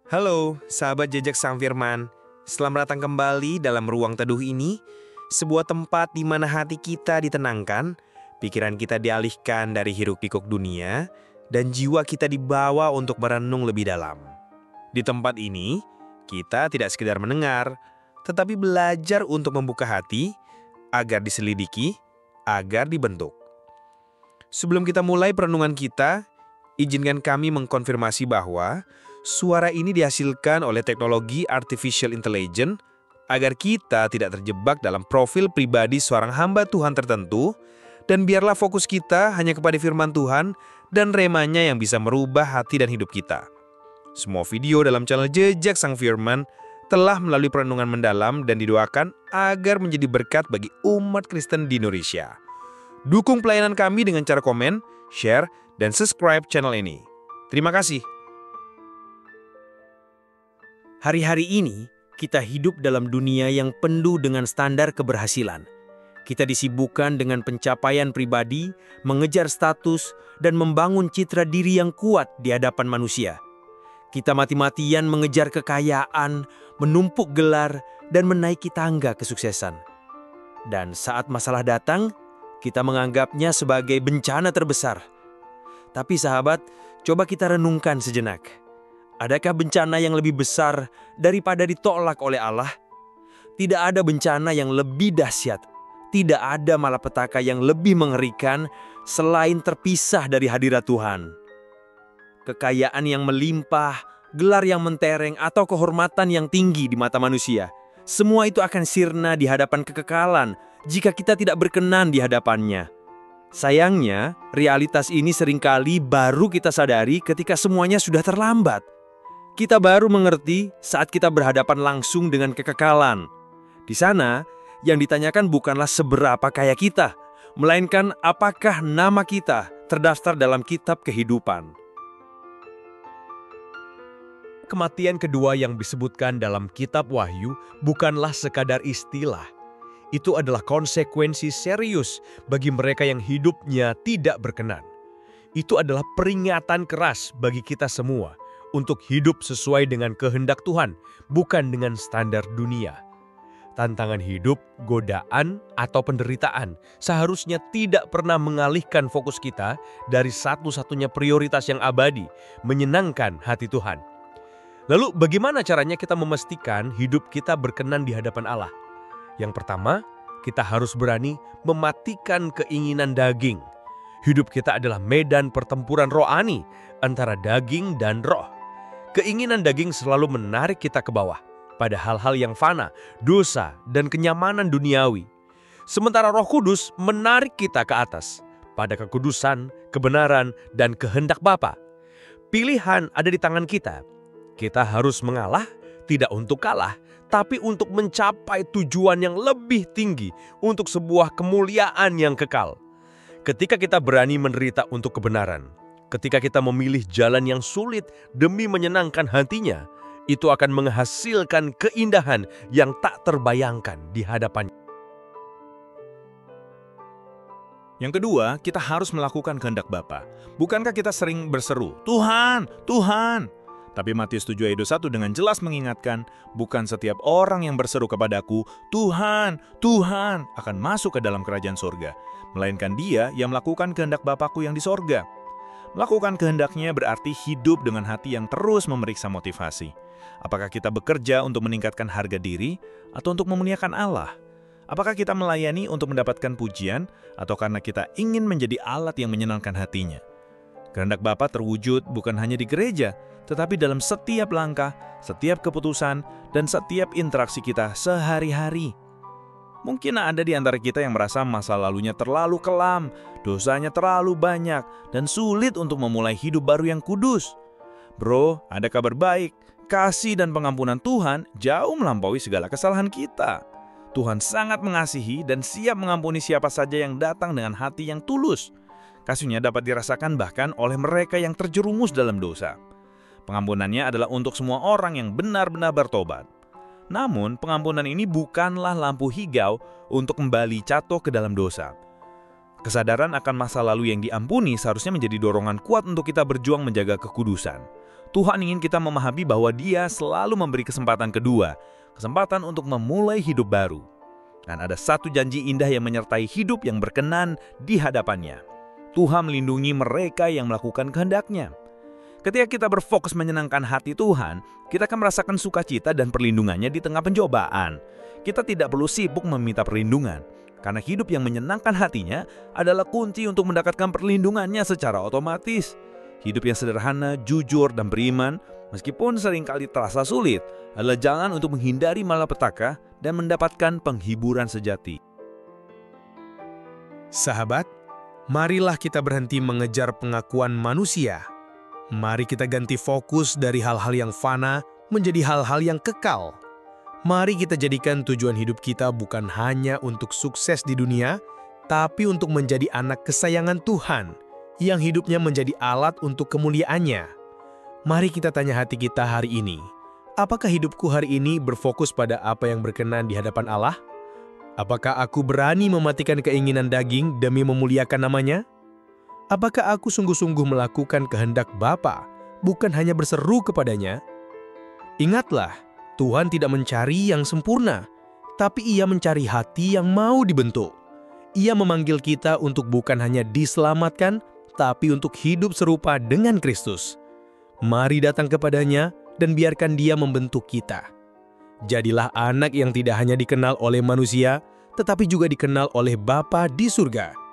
Halo, sahabat Jejak Sang Firman. Selamat datang kembali dalam ruang teduh ini, sebuah tempat di mana hati kita ditenangkan, pikiran kita dialihkan dari hiruk-pikuk dunia, dan jiwa kita dibawa untuk merenung lebih dalam. Di tempat ini, kita tidak sekedar mendengar, tetapi belajar untuk membuka hati, agar diselidiki, agar dibentuk. Sebelum kita mulai perenungan kita, izinkan kami mengkonfirmasi bahwa suara ini dihasilkan oleh teknologi artificial intelligence agar kita tidak terjebak dalam profil pribadi seorang hamba Tuhan tertentu, dan biarlah fokus kita hanya kepada firman Tuhan dan remanya yang bisa merubah hati dan hidup kita. Semua video dalam channel Jejak Sang Firman telah melalui perenungan mendalam dan didoakan agar menjadi berkat bagi umat Kristen di Indonesia. Dukung pelayanan kami dengan cara komen, share, dan subscribe channel ini. Terima kasih. Hari-hari ini, kita hidup dalam dunia yang penuh dengan standar keberhasilan. Kita disibukkan dengan pencapaian pribadi, mengejar status, dan membangun citra diri yang kuat di hadapan manusia. Kita mati-matian mengejar kekayaan, menumpuk gelar, dan menaiki tangga kesuksesan. Dan saat masalah datang, kita menganggapnya sebagai bencana terbesar. Tapi sahabat, coba kita renungkan sejenak. Adakah bencana yang lebih besar daripada ditolak oleh Allah? Tidak ada bencana yang lebih dahsyat. Tidak ada malapetaka yang lebih mengerikan selain terpisah dari hadirat Tuhan. Kekayaan yang melimpah, gelar yang mentereng, atau kehormatan yang tinggi di mata manusia. Semua itu akan sirna di hadapan kekekalan jika kita tidak berkenan di hadapannya. Sayangnya, realitas ini seringkali baru kita sadari ketika semuanya sudah terlambat. Kita baru mengerti saat kita berhadapan langsung dengan kekekalan. Di sana, yang ditanyakan bukanlah seberapa kaya kita, melainkan apakah nama kita terdaftar dalam kitab kehidupan. Kematian kedua yang disebutkan dalam kitab Wahyu bukanlah sekadar istilah. Itu adalah konsekuensi serius bagi mereka yang hidupnya tidak berkenan. Itu adalah peringatan keras bagi kita semua untuk hidup sesuai dengan kehendak Tuhan, bukan dengan standar dunia. Tantangan hidup, godaan, atau penderitaan seharusnya tidak pernah mengalihkan fokus kita dari satu-satunya prioritas yang abadi, menyenangkan hati Tuhan. Lalu bagaimana caranya kita memastikan hidup kita berkenan di hadapan Allah? Yang pertama, kita harus berani mematikan keinginan daging. Hidup kita adalah medan pertempuran rohani antara daging dan roh. Keinginan daging selalu menarik kita ke bawah pada hal-hal yang fana, dosa, dan kenyamanan duniawi. Sementara Roh Kudus menarik kita ke atas pada kekudusan, kebenaran, dan kehendak Bapa. Pilihan ada di tangan kita. Kita harus mengalah, tidak untuk kalah, tapi untuk mencapai tujuan yang lebih tinggi untuk sebuah kemuliaan yang kekal. Ketika kita berani menderita untuk kebenaran, ketika kita memilih jalan yang sulit demi menyenangkan hatinya, itu akan menghasilkan keindahan yang tak terbayangkan di hadapannya. Yang kedua, kita harus melakukan kehendak Bapa. Bukankah kita sering berseru, Tuhan, Tuhan? Tapi Matius 7 ayat 21 dengan jelas mengingatkan, bukan setiap orang yang berseru kepadaku, Tuhan, Tuhan, akan masuk ke dalam kerajaan surga, melainkan dia yang melakukan kehendak Bapakku yang di sorga. Melakukan kehendaknya berarti hidup dengan hati yang terus memeriksa motivasi. Apakah kita bekerja untuk meningkatkan harga diri atau untuk memuliakan Allah? Apakah kita melayani untuk mendapatkan pujian atau karena kita ingin menjadi alat yang menyenangkan hatinya? Kehendak Bapa terwujud bukan hanya di gereja, tetapi dalam setiap langkah, setiap keputusan, dan setiap interaksi kita sehari-hari. Mungkin ada di antara kita yang merasa masa lalunya terlalu kelam, dosanya terlalu banyak, dan sulit untuk memulai hidup baru yang kudus. Bro, ada kabar baik. Kasih dan pengampunan Tuhan jauh melampaui segala kesalahan kita. Tuhan sangat mengasihi dan siap mengampuni siapa saja yang datang dengan hati yang tulus. Kasih-Nya dapat dirasakan bahkan oleh mereka yang terjerumus dalam dosa. Pengampunannya adalah untuk semua orang yang benar-benar bertobat. Namun, pengampunan ini bukanlah lampu hijau untuk kembali jatuh ke dalam dosa. Kesadaran akan masa lalu yang diampuni seharusnya menjadi dorongan kuat untuk kita berjuang menjaga kekudusan. Tuhan ingin kita memahami bahwa Dia selalu memberi kesempatan kedua, kesempatan untuk memulai hidup baru. Dan ada satu janji indah yang menyertai hidup yang berkenan di hadapannya. Tuhan melindungi mereka yang melakukan kehendak-Nya. Ketika kita berfokus menyenangkan hati Tuhan, kita akan merasakan sukacita dan perlindungannya di tengah pencobaan. Kita tidak perlu sibuk meminta perlindungan, karena hidup yang menyenangkan hatinya adalah kunci untuk mendapatkan perlindungannya secara otomatis. Hidup yang sederhana, jujur, dan beriman, meskipun seringkali terasa sulit, adalah jalan untuk menghindari malapetaka dan mendapatkan penghiburan sejati. Sahabat, marilah kita berhenti mengejar pengakuan manusia. Mari kita ganti fokus dari hal-hal yang fana menjadi hal-hal yang kekal. Mari kita jadikan tujuan hidup kita bukan hanya untuk sukses di dunia, tapi untuk menjadi anak kesayangan Tuhan, yang hidupnya menjadi alat untuk kemuliaan-Nya. Mari kita tanya hati kita hari ini, apakah hidupku hari ini berfokus pada apa yang berkenan di hadapan Allah? Apakah aku berani mematikan keinginan daging demi memuliakan nama-Nya? Apakah aku sungguh-sungguh melakukan kehendak Bapa, bukan hanya berseru kepadanya? Ingatlah, Tuhan tidak mencari yang sempurna, tapi Ia mencari hati yang mau dibentuk. Ia memanggil kita untuk bukan hanya diselamatkan, tapi untuk hidup serupa dengan Kristus. Mari datang kepadanya dan biarkan Dia membentuk kita. Jadilah anak yang tidak hanya dikenal oleh manusia, tetapi juga dikenal oleh Bapa di surga.